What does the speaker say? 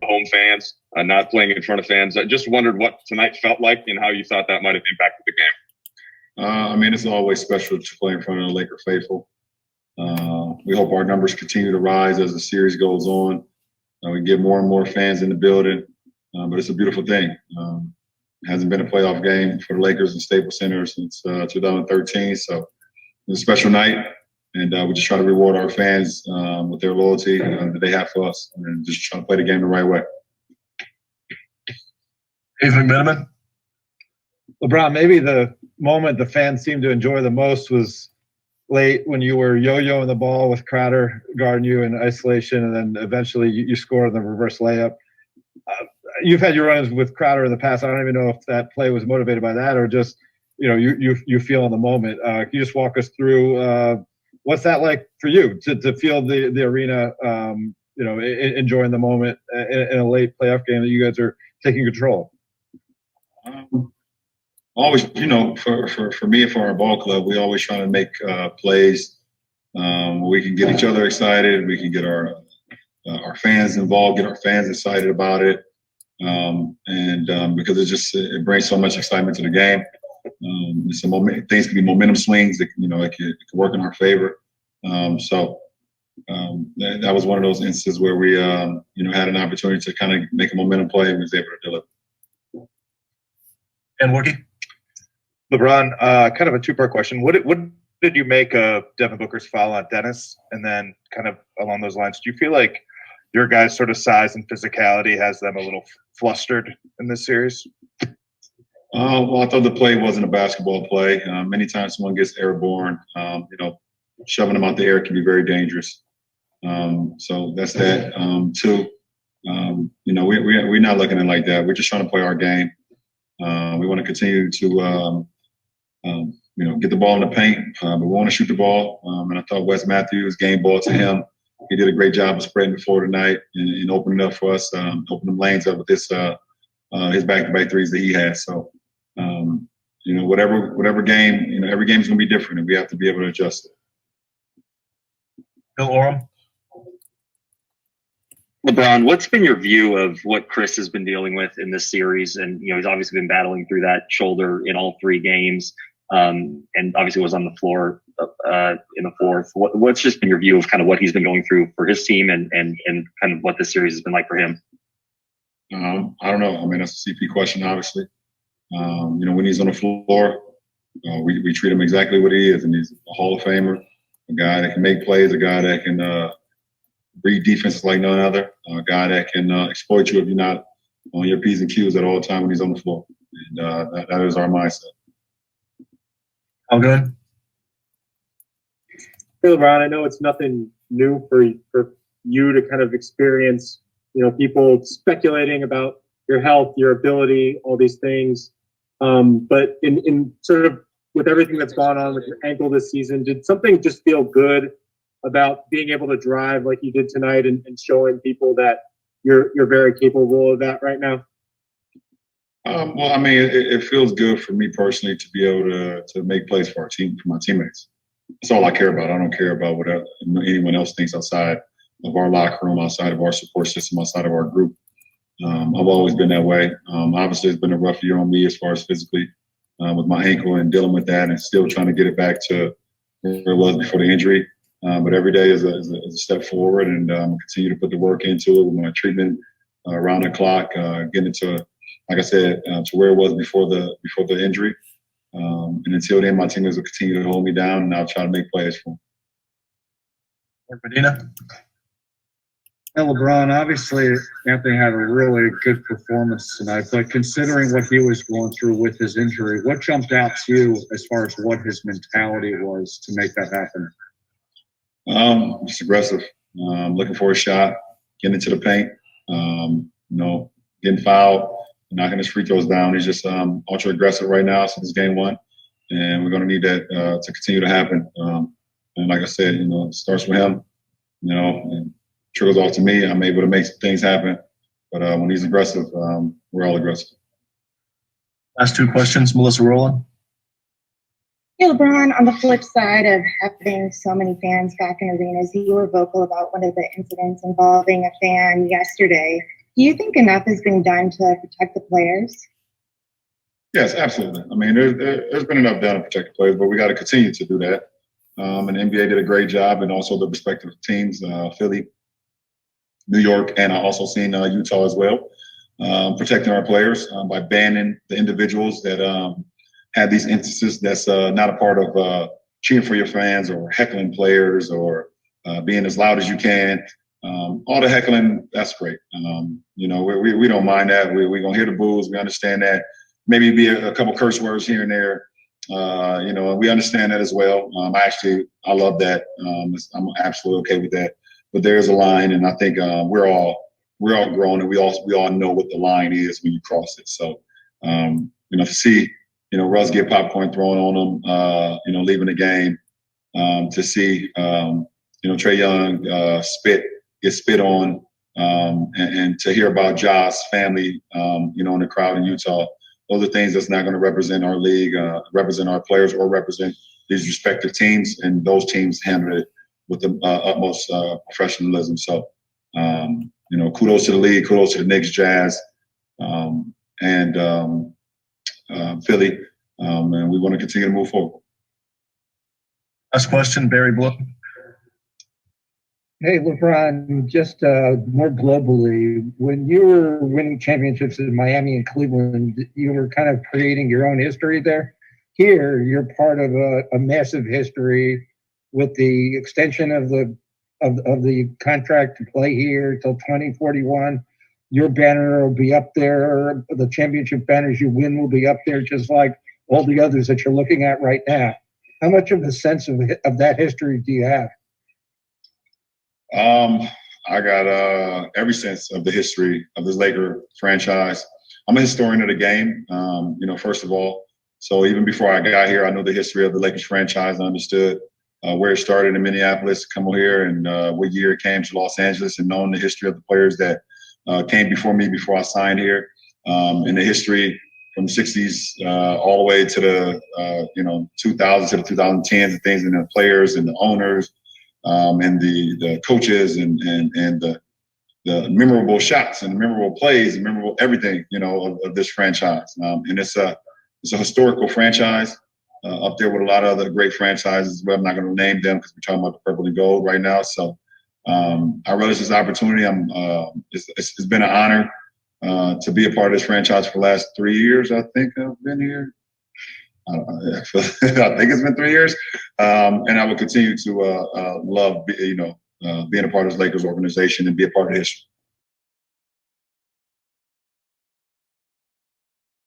home fans, not playing in front of fans. I just wondered what tonight felt like and how you thought that might have impacted the game. I mean, it's always special to play in front of the Laker faithful. We hope our numbers continue to rise as the series goes on. We get more and more fans in the building, but it's a beautiful thing. It hasn't been a playoff game for the Lakers in Staples Center since 2013, so it's a special night, and we just try to reward our fans with their loyalty that they have for us, and just trying to play the game the right way. Ethan McMenamin? LeBron, maybe the moment the fans seemed to enjoy the most was late when you were yo-yoing the ball with Crowder guarding you in isolation, and then eventually you scored the reverse layup. You've had your runs with Crowder in the past. I don't even know if that play was motivated by that or just, you feel in the moment. Can you just walk us through what's that like for you to feel the arena, enjoying the moment in a late playoff game that you guys are taking control? Always, for me and for our ball club, we always try to make plays where we can get each other excited. We can get our fans involved, get our fans excited about it. Because it brings so much excitement to the game. It's things can be momentum swings that it can work in our favor. That was one of those instances where we had an opportunity to kind of make a momentum play and was able to deliver. And Wookie? LeBron, kind of a two-part question. What did you make of Devin Booker's foul on Dennis? And then kind of along those lines, do you feel like your guys' sort of size and physicality has them a little flustered in this series? Well, I thought the play wasn't a basketball play. Many times someone gets airborne, shoving them out the air can be very dangerous. So that's that. Two, we're not looking at it like that. We're just trying to play our game. We want to continue to, get the ball in the paint. But we want to shoot the ball. And I thought Wes Matthews, game ball to him. He did a great job of spreading the floor tonight and opening up for us, opening them lanes up with his back-to-back threes that he has. So, whatever game, every game is going to be different, and we have to be able to adjust it. Bill Oram? LeBron, what's been your view of what Chris has been dealing with in this series? And, he's obviously been battling through that shoulder in all three games, and obviously was on the floor in the fourth. What's just been your view of kind of what he's been going through for his team and kind of what this series has been like for him? I don't know. I mean, that's a CP question, obviously. When he's on the floor, we treat him exactly what he is, and he's a Hall of Famer, a guy that can make plays, a guy that can read defenses like none other, a guy that can exploit you if you're not on your P's and Q's at all time when he's on the floor. And that is our mindset. All good. Hey, LeBron, I know it's nothing new for you to kind of experience, people speculating about your health, your ability, all these things. But in sort of with everything that's gone on with your ankle this season, did something just feel good about being able to drive like you did tonight and showing people that you're very capable of that right now? Well, I mean, it feels good for me personally to be able to make plays for our team, for my teammates. That's all I care about. I don't care about what anyone else thinks outside of our locker room, outside of our support system, outside of our group. I've always been that way. Obviously, it's been a rough year on me as far as physically with my ankle and dealing with that and still trying to get it back to where it was before the injury. But every day is a step forward, and continue to put the work into it with my treatment around the clock, getting it to, like I said, to where it was before the injury. And until then, my teammates will continue to hold me down, and I'll try to make plays for them. Medina? And LeBron, obviously, Anthony had a really good performance tonight, but considering what he was going through with his injury, what jumped out to you as far as what his mentality was to make that happen? Just aggressive, looking for a shot, getting into the paint, getting fouled, knocking his free throws down. He's just ultra aggressive right now since game one, and we're going to need that to continue to happen. And like I said, it starts with him, and trickles off to me. I'm able to make things happen, but when he's aggressive, we're all aggressive. Last two questions, Melissa Rowland. Hey, LeBron, on the flip side of having so many fans back in arenas, you were vocal about one of the incidents involving a fan yesterday. Do you think enough is being done to protect the players? Yes, absolutely. I mean, there's been enough done to protect the players, but we got to continue to do that. And the NBA did a great job, and also the respective teams, Philly, New York, and I also seen Utah as well, protecting our players by banning the individuals that had these instances that's not a part of cheering for your fans or heckling players or being as loud as you can. All the heckling, that's great. You know, we don't mind that. We're going to hear the boos. We understand that. Maybe be a couple curse words here and there. You know, we understand that as well. I love that. I'm absolutely okay with that. But there's a line, and I think we're all grown, and we all know what the line is when you cross it. So, you know, to see, you know, Russ get popcorn thrown on him, you know, leaving the game, to see, you know, Trae Young get spit on, and to hear about Ja's family, you know, in the crowd in Utah. Those are things that's not going to represent our league, represent our players, or represent these respective teams, and those teams handle it with the utmost professionalism. So, you know, kudos to the league, kudos to the Knicks, Jazz, and Philly, and we want to continue to move forward. Last question, Barry Blue. Hey, LeBron, just more globally, when you were winning championships in Miami and Cleveland, you were kind of creating your own history there. Here, you're part of a massive history with the extension of the contract to play here till 2041. Your banner will be up there. The championship banners you win will be up there, just like all the others that you're looking at right now. How much of a sense of that history do you have? I got every sense of the history of this Laker franchise. I'm a historian of the game, you know, first of all. So even before I got here, I know the history of the Lakers franchise. I understood where it started in Minneapolis, come over here, and what year it came to Los Angeles, and knowing the history of the players that came before me before I signed here, and the history from the 60s all the way to the, you know, 2000s to the 2010s, and things, and the players and the owners, and the coaches, and the memorable shots and the memorable plays and memorable everything, you know, of this franchise. And it's a historical franchise up there with a lot of other great franchises. But I'm not going to name them because we're talking about the purple and gold right now. So I relish this opportunity. It's been an honor to be a part of this franchise for the last 3 years. I think I've been here. I think it's been 3 years, and I will continue to love, you know, being a part of this Lakers organization and be a part of history.